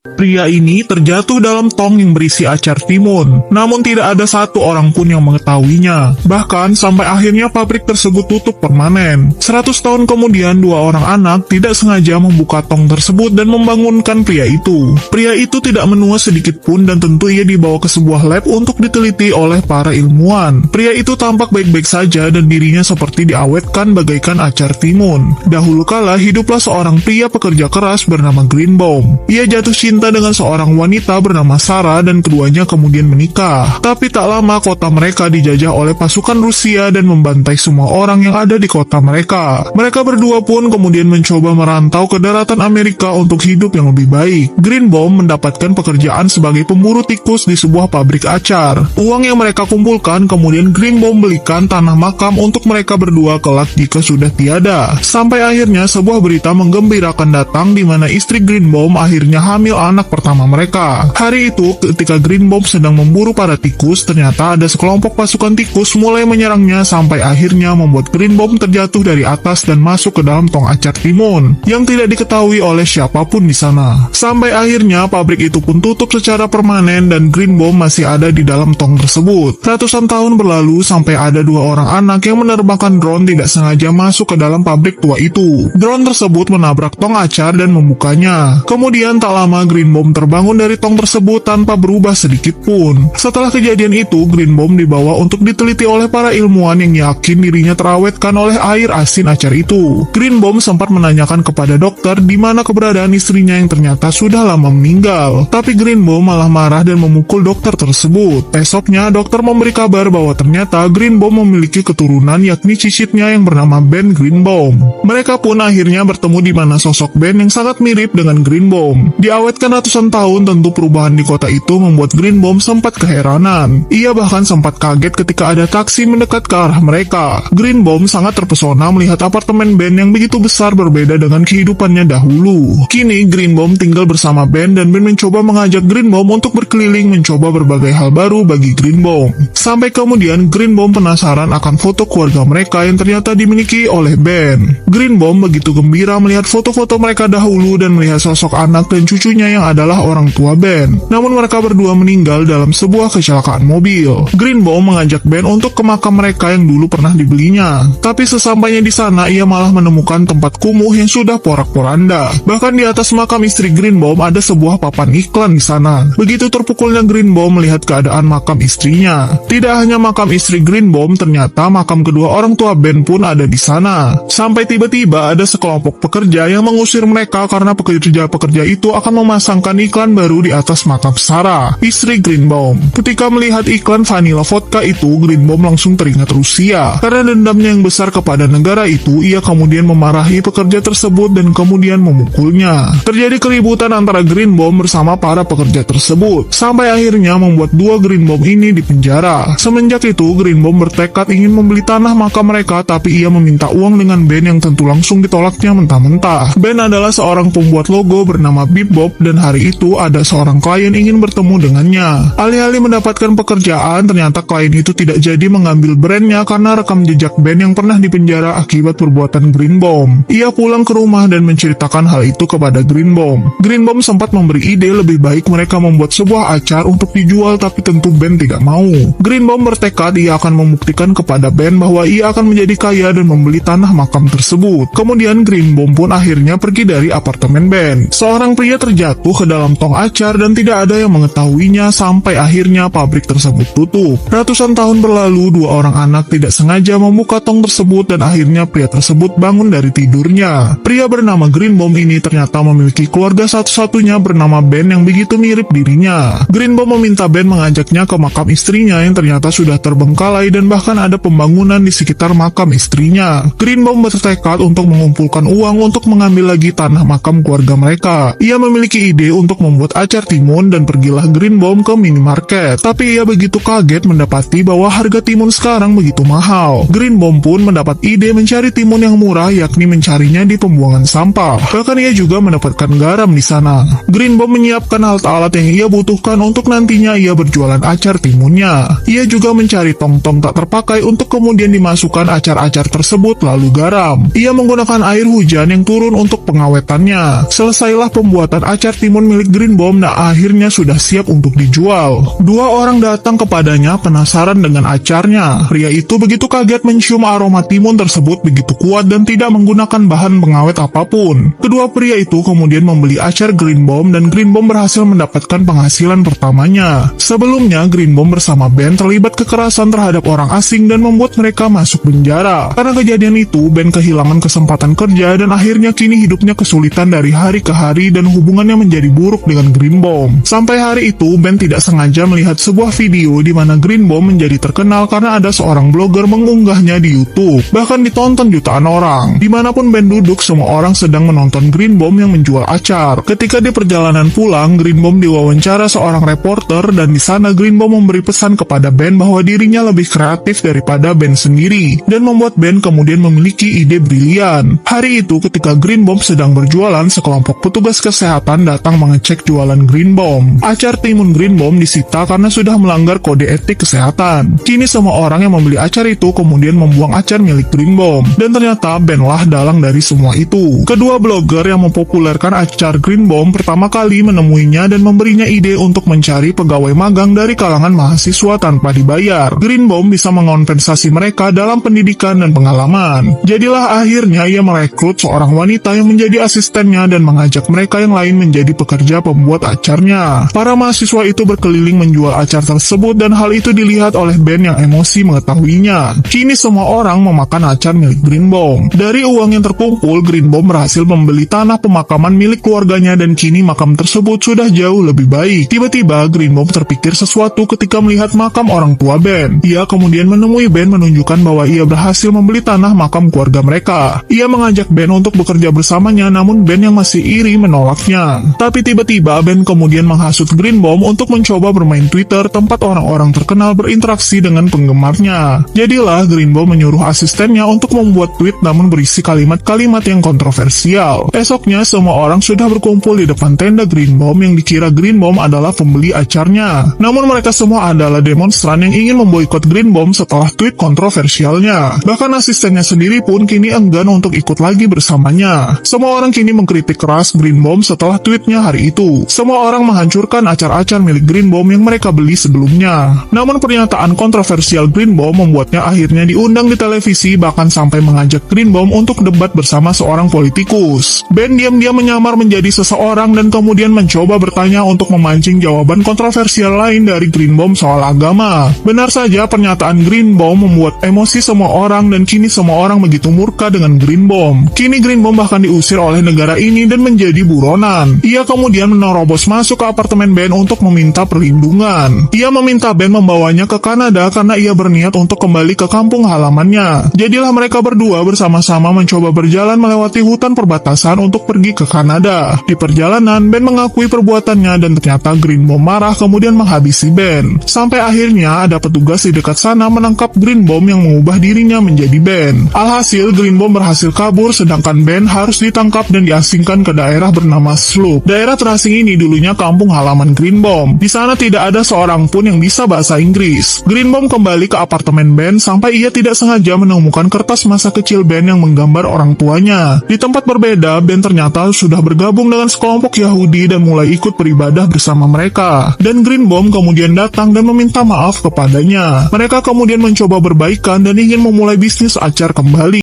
Pria ini terjatuh dalam tong yang berisi acar timun, namun tidak ada satu orang pun yang mengetahuinya. Bahkan sampai akhirnya pabrik tersebut tutup permanen. 100 tahun kemudian, dua orang anak tidak sengaja membuka tong tersebut dan membangunkan pria itu. Pria itu tidak menua sedikit pun dan tentu ia dibawa ke sebuah lab untuk diteliti oleh para ilmuwan. Pria itu tampak baik-baik saja dan dirinya seperti diawetkan bagaikan acar timun. Dahulu kala hiduplah seorang pria pekerja keras bernama Greenbaum. Ia jatuh cinta dengan seorang wanita bernama Sarah dan keduanya kemudian menikah. Tapi tak lama kota mereka dijajah oleh pasukan Rusia dan membantai semua orang yang ada di kota mereka. Mereka berdua pun kemudian mencoba merantau ke daratan Amerika untuk hidup yang lebih baik. Greenbaum mendapatkan pekerjaan sebagai pemburu tikus di sebuah pabrik acar. Uang yang mereka kumpulkan kemudian Greenbaum belikan tanah makam untuk mereka berdua kelak jika sudah tiada. Sampai akhirnya sebuah berita menggembirakan datang di mana istri Greenbaum akhirnya hamil anak pertama mereka. Hari itu ketika Greenbaum sedang memburu para tikus, ternyata ada sekelompok pasukan tikus mulai menyerangnya sampai akhirnya membuat Greenbaum terjatuh dari atas dan masuk ke dalam tong acar timun yang tidak diketahui oleh siapapun di sana. Sampai akhirnya pabrik itu pun tutup secara permanen dan Greenbaum masih ada di dalam tong tersebut. Ratusan tahun berlalu sampai ada dua orang anak yang menerbangkan drone tidak sengaja masuk ke dalam pabrik tua itu. Drone tersebut menabrak tong acar dan membukanya. Kemudian tak lama Greenbaum terbangun dari tong tersebut tanpa berubah sedikit pun. Setelah kejadian itu, Greenbaum dibawa untuk diteliti oleh para ilmuwan yang yakin dirinya terawetkan oleh air asin acar itu. Greenbaum sempat menanyakan kepada dokter di mana keberadaan istrinya yang ternyata sudah lama meninggal. Tapi Greenbaum malah marah dan memukul dokter tersebut. Esoknya, dokter memberi kabar bahwa ternyata Greenbaum memiliki keturunan yakni cicitnya yang bernama Ben Greenbaum. Mereka pun akhirnya bertemu di mana sosok Ben yang sangat mirip dengan Greenbaum. Diawetkan ratusan tahun, tentu perubahan di kota itu membuat Greenbaum sempat keheranan. Ia bahkan sempat kaget ketika ada taksi mendekat ke arah mereka. Greenbaum sangat terpesona melihat apartemen Ben yang begitu besar berbeda dengan kehidupannya dahulu. Kini Greenbaum tinggal bersama Ben dan Ben mencoba mengajak Greenbaum untuk berkeliling mencoba berbagai hal baru bagi Greenbaum. Sampai kemudian Greenbaum penasaran akan foto keluarga mereka yang ternyata dimiliki oleh Ben. Greenbaum begitu gembira melihat foto-foto mereka dahulu dan melihat sosok anak dan cucunya yang adalah orang tua Ben. Namun mereka berdua meninggal dalam sebuah kecelakaan mobil. Greenbaum mengajak Ben untuk ke makam mereka yang dulu pernah dibelinya. Tapi sesampainya di sana ia malah menemukan tempat kumuh yang sudah porak-poranda. Bahkan di atas makam istri Greenbaum ada sebuah papan iklan di sana. Begitu terpukulnya Greenbaum melihat keadaan makam istrinya. Tidak hanya makam istri Greenbaum, ternyata makam kedua orang tua Ben pun ada di sana. Sampai tiba-tiba ada sekelompok pekerja yang mengusir mereka karena pekerja-pekerja itu akan memasangkan iklan baru di atas makam Sarah, istri Greenbaum. Ketika melihat iklan vanilla vodka itu, Greenbaum langsung teringat Rusia. Karena dendamnya yang besar kepada negara itu, ia kemudian memarahi pekerja tersebut dan kemudian memukulnya. Terjadi keributan antara Greenbaum bersama para pekerja tersebut, sampai akhirnya membuat dua Greenbaum ini dipenjara. Semenjak itu, Greenbaum bertekad ingin membeli tanah makam mereka, tapi ia meminta uang dengan Ben yang tentu langsung ditolaknya mentah-mentah. Ben adalah seorang pembuat logo bernama Bebop dan hari itu ada seorang klien ingin bertemu dengannya. Alih-alih mendapatkan pekerjaan, ternyata klien itu tidak jadi mengambil brandnya karena rekam jejak Ben yang pernah dipenjara akibat perbuatan Greenbaum. Ia pulang ke rumah dan menceritakan hal itu kepada Greenbaum. Greenbaum sempat memberi ide lebih baik mereka membuat sebuah acar untuk dijual, tapi tentu Ben tidak mau. Greenbaum bertekad ia akan membuktikan kepada Ben bahwa ia akan menjadi kaya dan membeli tanah makam tersebut. Kemudian Greenbaum pun akhirnya pergi dari apartemen Ben. Seorang pria terjatuh ke dalam tong acar dan tidak ada yang mengetahuinya sampai akhirnya pabrik tersebut tutup. Ratusan tahun berlalu, dua orang anak tidak sengaja membuka tong tersebut dan akhirnya pria tersebut bangun dari tidurnya. Pria bernama Greenbaum ini ternyata memiliki keluarga satu-satunya bernama Ben yang begitu mirip dirinya. Greenbaum meminta Ben mengajaknya ke makam istrinya yang ternyata sudah terbengkalai dan bahkan ada pembangunan di sekitar makam istrinya. Greenbaum bertekad untuk mengumpulkan uang untuk mengambil lagi tanah makam keluarga mereka. Ia memiliki ide untuk membuat acar timun dan pergilah Greenbaum ke minimarket. Tapi ia begitu kaget mendapati bahwa harga timun sekarang begitu mahal. Greenbaum pun mendapat ide mencari timun yang murah, yakni mencarinya di pembuangan sampah. Bahkan ia juga mendapatkan garam di sana. Greenbaum menyiapkan alat-alat yang ia butuhkan untuk nantinya ia berjualan acar timunnya. Ia juga mencari tong-tong tak terpakai untuk kemudian dimasukkan acar-acar tersebut lalu garam. Ia menggunakan air hujan yang turun untuk pengawetannya. Selesailah pembuatan acar acar timun milik Green Bomb dan akhirnya sudah siap untuk dijual. Dua orang datang kepadanya penasaran dengan acarnya. Pria itu begitu kaget mencium aroma timun tersebut begitu kuat dan tidak menggunakan bahan pengawet apapun. Kedua pria itu kemudian membeli acar Green Bomb dan Green Bomb berhasil mendapatkan penghasilan pertamanya. Sebelumnya, Green Bomb bersama Ben terlibat kekerasan terhadap orang asing dan membuat mereka masuk penjara. Karena kejadian itu, Ben kehilangan kesempatan kerja dan akhirnya kini hidupnya kesulitan dari hari ke hari dan hubungannya menjadi buruk dengan Green Bomb. Sampai hari itu, Ben tidak sengaja melihat sebuah video di mana Green Bomb menjadi terkenal karena ada seorang blogger mengunggahnya di YouTube. Bahkan ditonton jutaan orang. Dimanapun Ben duduk, semua orang sedang menonton Green Bomb yang menjual acar. Ketika di perjalanan pulang, Green Bomb diwawancara seorang reporter dan di sana Green Bomb memberi pesan kepada Ben bahwa dirinya lebih kreatif daripada Ben sendiri dan membuat Ben kemudian memiliki ide brilian. Hari itu ketika Green Bomb sedang berjualan, sekelompok petugas kesehatan datang mengecek jualan Green Bomb. Acar timun Green Bomb disita karena sudah melanggar kode etik kesehatan. Kini semua orang yang membeli acar itu kemudian membuang acar milik Green Bomb dan ternyata Ben lah dalang dari semua itu. Kedua blogger yang mempopulerkan acar Green Bomb pertama kali menemuinya dan memberinya ide untuk mencari pegawai magang dari kalangan mahasiswa tanpa dibayar. Green Bomb bisa mengompensasi mereka dalam pendidikan dan pengalaman. Jadilah akhirnya ia merekrut seorang wanita yang menjadi asistennya dan mengajak mereka yang lain menjadi pekerja pembuat acarnya. Para mahasiswa itu berkeliling menjual acar tersebut dan hal itu dilihat oleh Ben yang emosi mengetahuinya. Kini semua orang memakan acar milik Green Bomb. Dari uang yang terkumpul, Green Bomb berhasil membeli tanah pemakaman milik keluarganya dan kini makam tersebut sudah jauh lebih baik. Tiba-tiba Green Bomb terpikir sesuatu ketika melihat makam orang tua Ben. Ia kemudian menemui Ben menunjukkan bahwa ia berhasil membeli tanah makam keluarga mereka. Ia mengajak Ben untuk bekerja bersamanya, namun Ben yang masih iri menolaknya. Tapi tiba-tiba Ben kemudian menghasut Green Bomb untuk mencoba bermain Twitter, tempat orang-orang terkenal berinteraksi dengan penggemarnya. Jadilah Green Bomb menyuruh asistennya untuk membuat tweet namun berisi kalimat-kalimat yang kontroversial. Esoknya semua orang sudah berkumpul di depan tenda Green Bomb yang dikira Green Bomb adalah pembeli acarnya. Namun mereka semua adalah demonstran yang ingin memboikot Green Bomb setelah tweet kontroversialnya. Bahkan asistennya sendiri pun kini enggan untuk ikut lagi bersamanya. Semua orang kini mengkritik keras Green Bomb setelah tweetnya hari itu. Semua orang menghancurkan acar-acar milik Green Bomb yang mereka beli sebelumnya. Namun pernyataan kontroversial Green Bomb membuatnya akhirnya diundang di televisi, bahkan sampai mengajak Green Bomb untuk debat bersama seorang politikus. Ben diam-diam menyamar menjadi seseorang dan kemudian mencoba bertanya untuk memancing jawaban kontroversial lain dari Green Bomb soal agama. Benar saja, pernyataan Green Bomb membuat emosi semua orang dan kini semua orang begitu murka dengan Green Bomb. Kini Green Bomb bahkan diusir oleh negara ini dan menjadi buronan. Ia kemudian menerobos masuk ke apartemen Ben untuk meminta perlindungan. Ia meminta Ben membawanya ke Kanada karena ia berniat untuk kembali ke kampung halamannya. Jadilah mereka berdua bersama-sama mencoba berjalan melewati hutan perbatasan untuk pergi ke Kanada. Di perjalanan, Ben mengakui perbuatannya dan ternyata Green Bomb marah kemudian menghabisi Ben. Sampai akhirnya ada petugas di dekat sana menangkap Green Bomb yang mengubah dirinya menjadi Ben. Alhasil Green Bomb berhasil kabur sedangkan Ben harus ditangkap dan diasingkan ke daerah bernama Sloop. Daerah terasing ini dulunya kampung halaman Green Bomb. Di sana tidak ada seorang pun yang bisa bahasa Inggris. Green Bomb kembali ke apartemen Ben sampai ia tidak sengaja menemukan kertas masa kecil Ben yang menggambar orang tuanya. Di tempat berbeda, Ben ternyata sudah bergabung dengan sekelompok Yahudi dan mulai ikut beribadah bersama mereka. Dan Green Bomb kemudian datang dan meminta maaf kepadanya. Mereka kemudian mencoba berbaikan dan ingin memulai bisnis acar kembali.